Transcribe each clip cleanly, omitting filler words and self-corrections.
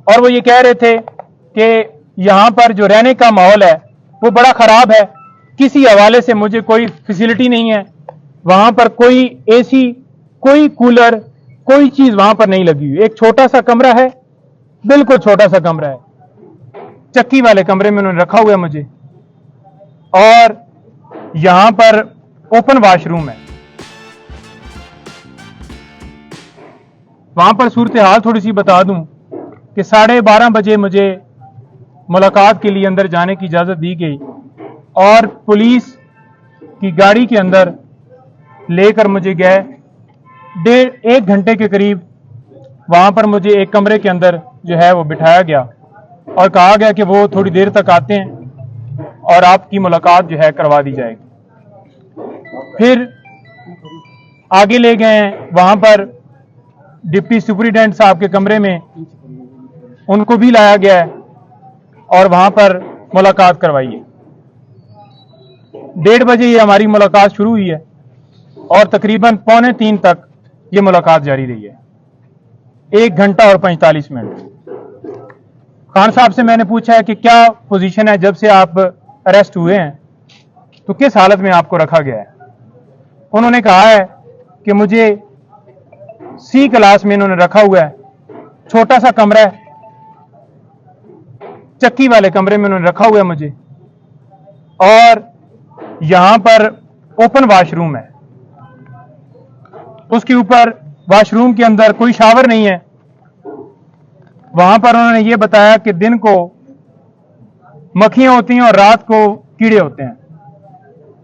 और वो ये कह रहे थे कि यहाँ पर जो रहने का माहौल है वो बड़ा ख़राब है, किसी हवाले से मुझे कोई फैसिलिटी नहीं है, वहाँ पर कोई एसी, कोई कूलर, कोई चीज़ वहाँ पर नहीं लगी हुई। एक छोटा सा कमरा है, बिल्कुल छोटा सा कमरा है, चक्की वाले कमरे में उन्होंने रखा हुआ है मुझे, और यहाँ पर ओपन वॉशरूम है। वहां पर सूरत हाल थोड़ी सी बता दूं कि 12:30 बजे मुझे मुलाकात के लिए अंदर जाने की इजाज़त दी गई और पुलिस की गाड़ी के अंदर लेकर मुझे गए। 1.5 घंटे के करीब वहां पर मुझे एक कमरे के अंदर जो है वो बिठाया गया और कहा गया कि वो थोड़ी देर तक आते हैं और आपकी मुलाकात जो है करवा दी जाएगी। फिर आगे ले गए, वहां पर डिप्टी सुपरिटेंडेंट साहब के कमरे में उनको भी लाया गया है और वहां पर मुलाकात करवाई है। 1:30 बजे ये हमारी मुलाकात शुरू हुई है और तकरीबन 2:45 तक ये मुलाकात जारी रही है, 1 घंटा और 45 मिनट। खान साहब से मैंने पूछा है कि क्या पोजीशन है जब से आप अरेस्ट हुए हैं, तो किस हालत में आपको रखा गया है। उन्होंने कहा है कि मुझे सी क्लास में इन्होंने रखा हुआ है, छोटा सा कमरा है, चक्की वाले कमरे में उन्होंने रखा हुआ है मुझे, और यहां पर ओपन वॉशरूम है, उसके ऊपर वॉशरूम के अंदर कोई शावर नहीं है। वहां पर उन्होंने ये बताया कि दिन को मक्खियां होती हैं और रात को कीड़े होते हैं।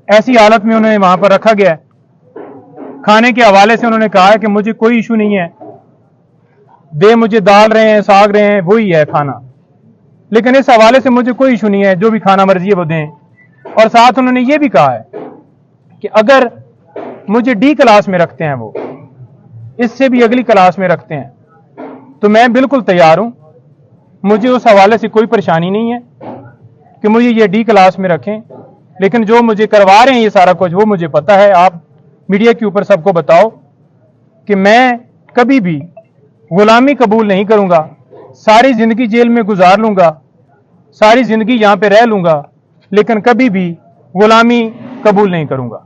ऐसी हालत में उन्हें वहां पर रखा गया है। खाने के हवाले से उन्होंने कहा है कि मुझे कोई इशू नहीं है, दे मुझे दाल रहे हैं, साग रहे हैं, वही है खाना, लेकिन इस हवाले से मुझे कोई इशू नहीं है, जो भी खाना मर्जी है वो दें। और साथ उन्होंने ये भी कहा है कि अगर मुझे डी क्लास में रखते हैं, वो इससे भी अगली क्लास में रखते हैं, तो मैं बिल्कुल तैयार हूं, मुझे उस हवाले से कोई परेशानी नहीं है कि मुझे ये डी क्लास में रखें। लेकिन जो मुझे करवा रहे हैं ये सारा कुछ, वो मुझे पता है। आप मीडिया के ऊपर सबको बताओ कि मैं कभी भी गुलामी कबूल नहीं करूंगा, सारी जिंदगी जेल में गुजार लूंगा, सारी जिंदगी यहां पे रह लूंगा, लेकिन कभी भी गुलामी कबूल नहीं करूंगा।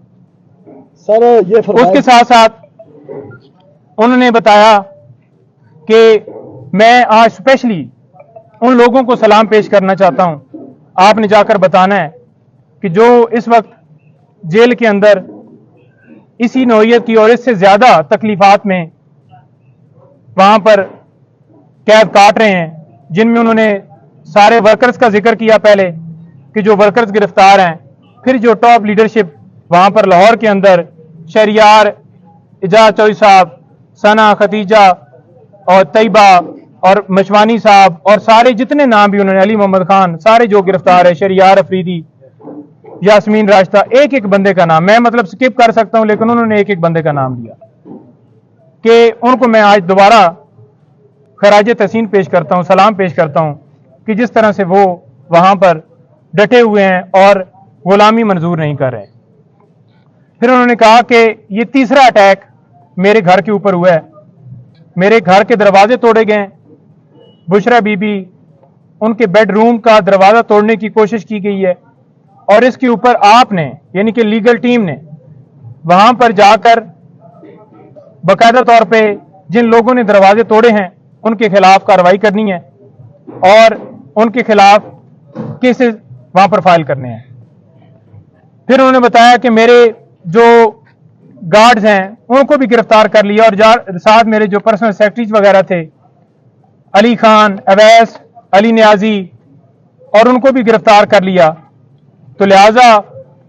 सर ये उसके साथ साथ उन्होंने बताया कि मैं आज स्पेशली उन लोगों को सलाम पेश करना चाहता हूं, आपने जाकर बताना है कि जो इस वक्त जेल के अंदर इसी नौइयत की और इससे ज्यादा तकलीफात में वहां पर कैद काट रहे हैं, जिनमें उन्होंने सारे वर्कर्स का जिक्र किया पहले कि जो वर्कर्स गिरफ्तार हैं, फिर जो टॉप लीडरशिप वहां पर लाहौर के अंदर शहरियार, इजाज चौधरी साहब, सना, खतीजा और तैयबा और मशवानी साहब और सारे जितने नाम भी उन्होंने, अली मोहम्मद खान, सारे जो गिरफ्तार है, शहरियार अफरीदी, यास्मीन राश्ता, एक एक बंदे का नाम मैं मतलब स्किप कर सकता हूं, लेकिन उन्होंने एक एक बंदे का नाम लिया कि उनको मैं आज दोबारा खराज तहसीन पेश करता हूं, सलाम पेश करता हूं कि जिस तरह से वो वहां पर डटे हुए हैं और गुलामी मंजूर नहीं कर रहे। फिर उन्होंने कहा कि ये तीसरा अटैक मेरे घर के ऊपर हुआ है, मेरे घर के दरवाजे तोड़े गए, बुशरा बीबी, उनके बेडरूम का दरवाजा तोड़ने की कोशिश की गई है, और इसके ऊपर आपने यानी कि लीगल टीम ने वहां पर जाकर बाकायदा तौर पे जिन लोगों ने दरवाजे तोड़े हैं उनके खिलाफ कार्रवाई करनी है और उनके खिलाफ केसेस वहां पर फाइल करने हैं। फिर उन्होंने बताया कि मेरे जो गार्ड्स हैं उनको भी गिरफ्तार कर लिया और साथ मेरे जो पर्सनल सेक्रेटरीज वगैरह थे, अली खान, अवैस, अली नियाजी, और उनको भी गिरफ्तार कर लिया। तो लिहाजा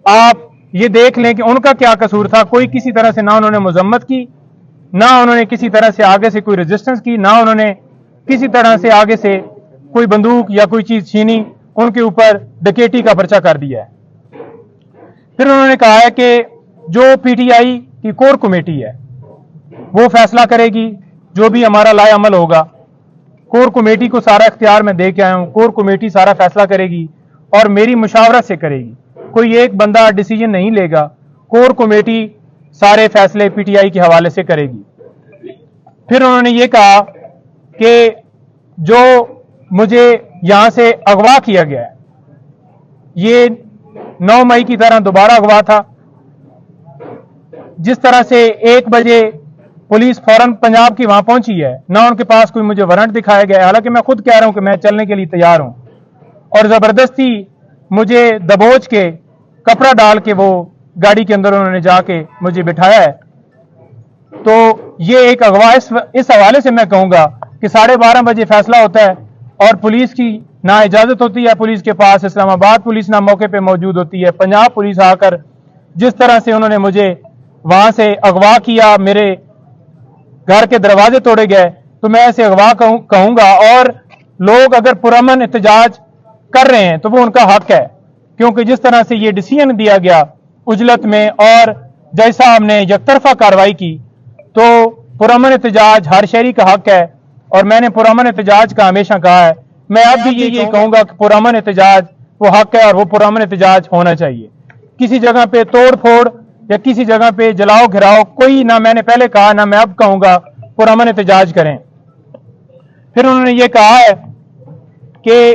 आप ये देख लें कि उनका क्या कसूर था। कोई किसी तरह से ना उन्होंने मजम्मत की, ना उन्होंने किसी तरह से आगे से कोई रेजिस्टेंस की, ना उन्होंने किसी तरह से आगे से कोई बंदूक या कोई चीज छीनी, उनके ऊपर डकैती का पर्चा कर दिया है। फिर उन्होंने कहा है कि जो पीटीआई की कोर कमेटी है वो फैसला करेगी, जो भी हमारा लाए अमल होगा। कोर कमेटी को सारा इख्तियार मैं दे के आया हूं, कोर कमेटी सारा फैसला करेगी और मेरी मुशावरत से करेगी, कोई एक बंदा डिसीजन नहीं लेगा, कोर कमेटी सारे फैसले पीटीआई के हवाले से करेगी। फिर उन्होंने ये कहा कि जो मुझे यहां से अगवा किया गया है। ये 9 मई की तरह दोबारा अगवा था। जिस तरह से 1 बजे पुलिस फौरन पंजाब की वहां पहुंची है, ना उनके पास कोई मुझे वारंट दिखाया गया है, हालांकि मैं खुद कह रहा हूं कि मैं चलने के लिए तैयार हूं, और जबरदस्ती मुझे दबोच के कपड़ा डाल के वो गाड़ी के अंदर उन्होंने जाके मुझे बिठाया है। तो ये एक अगवा इस हवाले से मैं कहूंगा कि 12:30 बजे फैसला होता है और पुलिस की ना इजाजत होती है पुलिस के पास, इस्लामाबाद पुलिस ना मौके पे मौजूद होती है, पंजाब पुलिस आकर जिस तरह से उन्होंने मुझे वहां से अगवा किया, मेरे घर के दरवाजे तोड़े गए, तो मैं ऐसे अगवा कहूंगा। और लोग अगर पुरअमन एहतजाज कर रहे हैं तो वो उनका हक है, क्योंकि जिस तरह से ये डिसीजन दिया गया उजलत में और जज साहब ने यकतरफा कार्रवाई की, तो पुरअमन एहतजाज हर शहरी का हक है। और मैंने पुरअमन एहतजाज का हमेशा कहा है, मैं अब भी ये कहूंगा कि पुरअमन एहतजाज वो हक है और वो पुरअमन एहतजाज होना चाहिए। किसी जगह पे तोड़ फोड़ या किसी जगह पे जलाओ घिराओ कोई ना, मैंने पहले कहा ना मैं अब कहूंगा, पुरअमन एहतजाज करें। फिर उन्होंने ये कहा है कि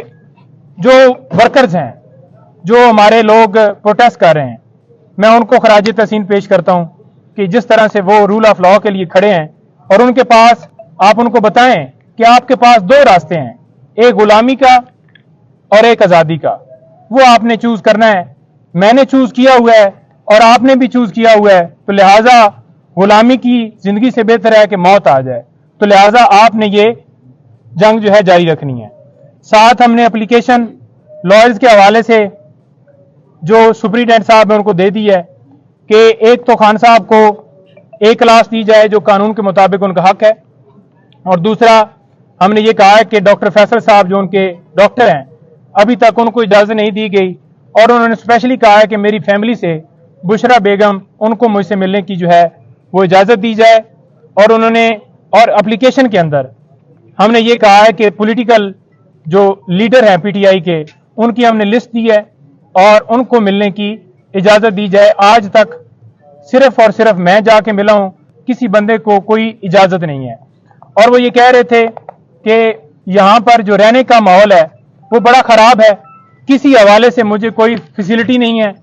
जो वर्कर्स हैं, जो हमारे लोग प्रोटेस्ट कर रहे हैं, मैं उनको खराज तहसीन पेश करता हूं कि जिस तरह से वो रूल ऑफ लॉ के लिए खड़े हैं और उनके पास, आप उनको बताएं कि आपके पास 2 रास्ते हैं, एक गुलामी का और एक आजादी का, वो आपने चूज करना है। मैंने चूज किया हुआ है और आपने भी चूज किया हुआ है, तो लिहाजा गुलामी की जिंदगी से बेहतर है कि मौत आ जाए, तो लिहाजा आपने ये जंग जो है जारी रखनी है। साथ हमने एप्लीकेशन लॉयर्स के हवाले से जो सुप्रीटेंडेंट साहब ने उनको दे दी है कि एक तो खान साहब को एक क्लास दी जाए जो कानून के मुताबिक उनका हक है, और दूसरा हमने ये कहा है कि डॉक्टर फैसल साहब जो उनके डॉक्टर हैं, अभी तक उनको इजाजत नहीं दी गई, और उन्होंने स्पेशली कहा है कि मेरी फैमिली से बुशरा बेगम, उनको मुझसे मिलने की जो है वो इजाजत दी जाए। और उन्होंने, और एप्लीकेशन के अंदर हमने ये कहा है कि पॉलिटिकल जो लीडर हैं पीटीआई के, उनकी हमने लिस्ट दी है और उनको मिलने की इजाजत दी जाए। आज तक सिर्फ और सिर्फ मैं जाके मिला हूं, किसी बंदे को कोई इजाजत नहीं है। और वो ये कह रहे थे कि यहां पर जो रहने का माहौल है वो बड़ा खराब है, किसी हवाले से मुझे कोई फैसिलिटी नहीं है,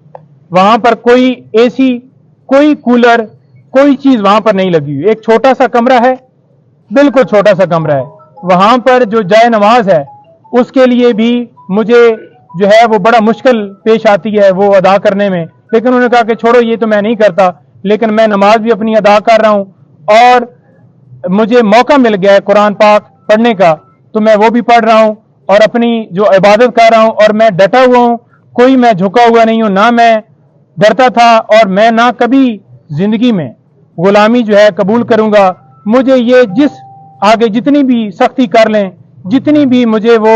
वहां पर कोई एसी, कोई कूलर, कोई चीज वहां पर नहीं लगी हुई, एक छोटा सा कमरा है, बिल्कुल छोटा सा कमरा है, वहां पर जो जाए नमाज है उसके लिए भी मुझे जो है वो बड़ा मुश्किल पेश आती है वो अदा करने में। लेकिन उन्होंने कहा कि छोड़ो ये तो मैं नहीं करता, लेकिन मैं नमाज भी अपनी अदा कर रहा हूं और मुझे मौका मिल गया है कुरान पाक पढ़ने का, तो मैं वो भी पढ़ रहा हूं और अपनी जो इबादत कर रहा हूं, और मैं डटा हुआ हूं, कोई मैं झुका हुआ नहीं हूं, ना मैं डरता था और मैं ना कभी जिंदगी में गुलामी जो है कबूल करूंगा। मुझे ये जिस आगे जितनी भी सख्ती कर लें, जितनी भी मुझे वो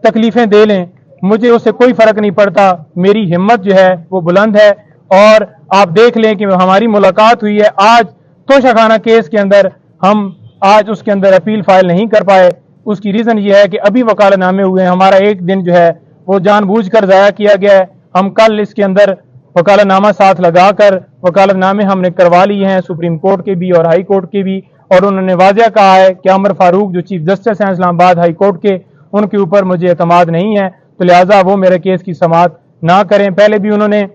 तकलीफें दे लें, मुझे उससे कोई फर्क नहीं पड़ता, मेरी हिम्मत जो है वो बुलंद है। और आप देख लें कि हमारी मुलाकात हुई है आज तोशाखाना केस के अंदर, हम आज उसके अंदर अपील फाइल नहीं कर पाए। उसकी रीजन ये है कि अभी वकालतनामे हुए हैं, हमारा एक दिन जो है वो जानबूझकर जाया किया गया है। हम कल इसके अंदर वकालतनामा साथ लगाकर वकालतनामे हमने करवा लिए हैं, सुप्रीम कोर्ट के भी और हाई कोर्ट के भी, और उन्होंने वाज़ेह कहा है कि अमर फारूक जो चीफ जस्टिस हैं इस्लामाबाद हाई कोर्ट के, उनके ऊपर मुझे एतमाद नहीं है, तो लिहाजा वो मेरे केस की समाअत ना करें। पहले भी उन्होंने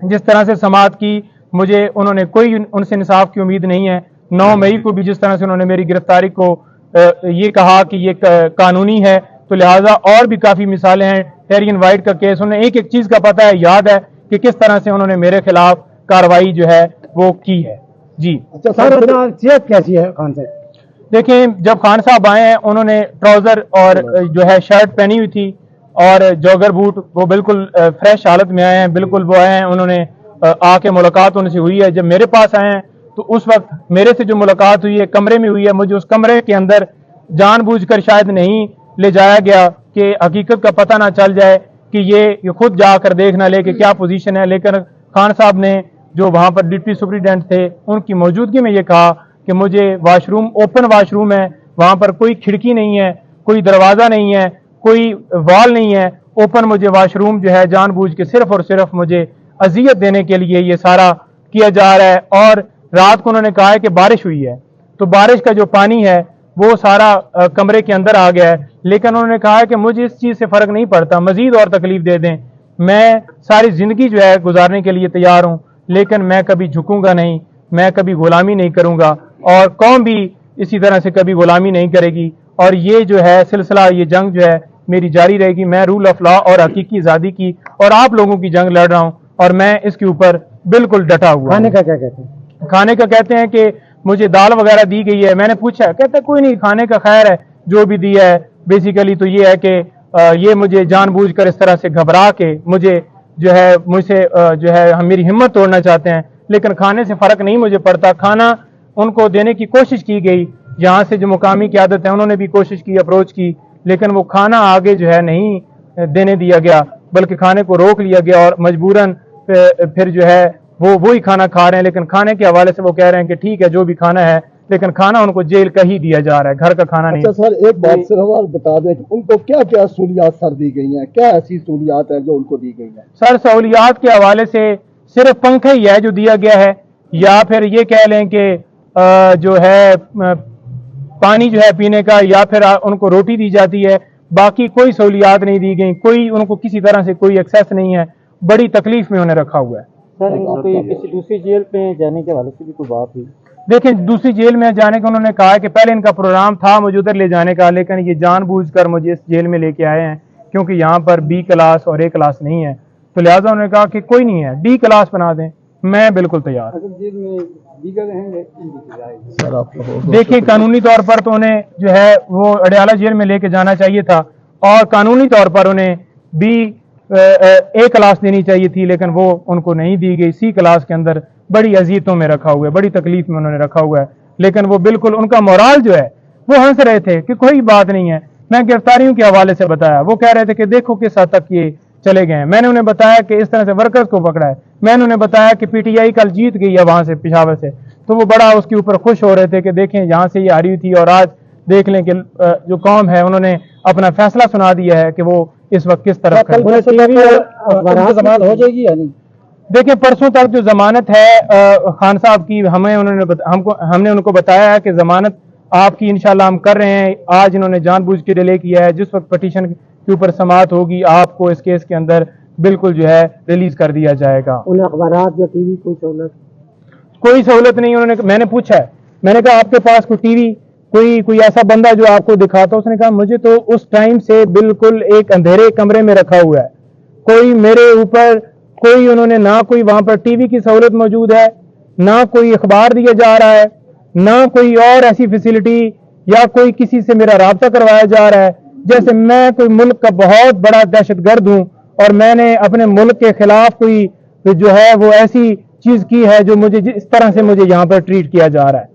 जिस तरह से समाअत की, मुझे उन्होंने कोई उनसे इंसाफ की उम्मीद नहीं है। 9 मई को भी जिस तरह से उन्होंने मेरी गिरफ्तारी को ये कहा कि ये कानूनी है, तो लिहाजा और भी काफी मिसालें हैं। टेरियन वाइट का केस, उन्हें एक एक चीज का पता है, याद है कि किस तरह से उन्होंने मेरे खिलाफ कार्रवाई जो है वो की है। जी अच्छा सर, सेहत कैसी है खान साहब? देखें, जब खान साहब आए हैं उन्होंने ट्राउजर और जो है शर्ट पहनी हुई थी और जॉगर बूट, वो बिल्कुल फ्रेश हालत में आए हैं, बिल्कुल वो आए हैं, उन्होंने आके मुलाकात उनसे हुई है। जब मेरे पास आए हैं तो उस वक्त मेरे से जो मुलाकात हुई है कमरे में हुई है, मुझे उस कमरे के अंदर जानबूझकर शायद नहीं ले जाया गया कि हकीकत का पता ना चल जाए, कि ये खुद जाकर देख ना ले कि क्या पोजीशन है। लेकिन खान साहब ने जो वहां पर डिप्टी सुप्रीटेंडेंट थे उनकी मौजूदगी में ये कहा कि मुझे वाशरूम, ओपन वाशरूम है, वहां पर कोई खिड़की नहीं है, कोई दरवाजा नहीं है, कोई वॉल नहीं है, ओपन मुझे वाशरूम जो है जानबूझ के सिर्फ और सिर्फ मुझे अजियत देने के लिए ये सारा किया जा रहा है। और रात को उन्होंने कहा है कि बारिश हुई है, तो बारिश का जो पानी है वो सारा कमरे के अंदर आ गया है। लेकिन उन्होंने कहा है कि मुझे इस चीज़ से फ़र्क नहीं पड़ता, मज़ीद और तकलीफ दे दें, मैं सारी ज़िंदगी जो है गुजारने के लिए तैयार हूँ, लेकिन मैं कभी झुकूंगा नहीं, मैं कभी गुलामी नहीं करूँगा, और कौम भी इसी तरह से कभी गुलामी नहीं करेगी। और ये जो है सिलसिला, ये जंग जो है मेरी जारी रहेगी। मैं रूल ऑफ लॉ और हकीकी आज़ादी की और आप लोगों की जंग लड़ रहा हूँ, और मैं इसके ऊपर बिल्कुल डटा हुआ। खाने का क्या कहते हैं? खाने का कहते हैं कि मुझे दाल वगैरह दी गई है। मैंने पूछा, कहते कोई नहीं, खाने का खैर है, जो भी दिया है। बेसिकली तो ये है कि ये मुझे जानबूझकर इस तरह से घबरा के मुझे जो है मुझसे जो है मेरी हिम्मत तोड़ना चाहते हैं, लेकिन खाने से फ़र्क नहीं मुझे पड़ता। खाना उनको देने की कोशिश की गई, यहाँ से जो मुकामी क़यादत है उन्होंने भी कोशिश की, अप्रोच की, लेकिन वो खाना आगे जो है नहीं देने दिया गया, बल्कि खाने को रोक लिया गया, और मजबूरन फिर जो है वो वही खाना खा रहे हैं। लेकिन खाने के हवाले से वो कह रहे हैं कि ठीक है जो भी खाना है, लेकिन खाना उनको जेल का ही दिया जा रहा है, घर का खाना नहीं। अच्छा सर, एक बात सिर्फ और बता दें कि उनको क्या क्या सहूलियात सर दी गई हैं, क्या ऐसी सहूलियात है जो उनको दी गई हैं? सर सहूलियात के हवाले से सिर्फ पंखा ही है जो दिया गया है, या फिर ये कह लें कि जो है पानी जो है पीने का, या फिर उनको रोटी दी जाती है। बाकी कोई सहूलियात नहीं दी गई, कोई उनको किसी तरह से कोई एक्सेस नहीं है। बड़ी तकलीफ में उन्हें रखा हुआ है। सर कोई किसी दूसरी जेल में जाने के हवाले से भी कोई बात हुई? देखिए, दूसरी जेल में जाने का उन्होंने कहा है कि पहले इनका प्रोग्राम था मुझे उधर ले जाने का, लेकिन ये जानबूझकर मुझे इस जेल में लेके आए हैं, क्योंकि यहाँ पर बी क्लास और ए क्लास नहीं है। तो लिहाजा उन्होंने कहा कि कोई नहीं है, डी क्लास बना दें। मैं बिल्कुल तैयार। देखिए, कानूनी तौर पर तो उन्हें जो है वो अडयाला जेल में लेके जाना चाहिए था, और कानूनी तौर पर उन्हें बी ए क्लास देनी चाहिए थी, लेकिन वो उनको नहीं दी गई। सी क्लास के अंदर बड़ी अजीतों में रखा हुआ है, बड़ी तकलीफ में उन्होंने रखा हुआ है। लेकिन वो बिल्कुल, उनका मोराल जो है वो हंस रहे थे कि कोई बात नहीं है। मैं गिरफ्तारियों के हवाले से बताया, वो कह रहे थे कि देखो किस हद तक ये चले गए हैं। मैंने उन्हें बताया कि इस तरह से वर्कर्स को पकड़ा है। मैंने उन्हें बताया कि पीटीआई कल जीत गई है वहां से, पेशावर से, तो वो बड़ा उसके ऊपर खुश हो रहे थे कि देखें यहाँ से ये हारी हुई थी, और आज देख लें कि जो कौम है उन्होंने अपना फैसला सुना दिया है कि वो इस वक्त किस तरफ है। जमानत हो जाएगी या नहीं? देखिए, परसों तक जो जमानत है खान साहब की, हमने उनको बताया है कि जमानत आपकी इंशाल्लाह हम कर रहे हैं। आज इन्होंने जानबूझ के डिले किया है। जिस वक्त पटिशन के ऊपर समाअत होगी, आपको इस केस के अंदर बिल्कुल जो है रिलीज कर दिया जाएगा। उन्हें अखबारात या टीवी कोई सहूलत नहीं। उन्होंने, मैंने पूछा है, मैंने कहा आपके पास कोई टीवी, कोई ऐसा बंदा जो आपको दिखाता? उसने कहा मुझे तो उस टाइम से बिल्कुल एक अंधेरे कमरे में रखा हुआ है, कोई मेरे ऊपर कोई, उन्होंने ना कोई वहां पर टीवी की सहूलत मौजूद है, ना कोई अखबार दिया जा रहा है, ना कोई और ऐसी फैसिलिटी, या कोई किसी से मेरा राब्ता करवाया जा रहा है जैसे मैं कोई मुल्क का बहुत बड़ा दहशतगर्द हूं, और मैंने अपने मुल्क के खिलाफ कोई जो है वो ऐसी चीज की है जो मुझे इस तरह से मुझे यहाँ पर ट्रीट किया जा रहा है।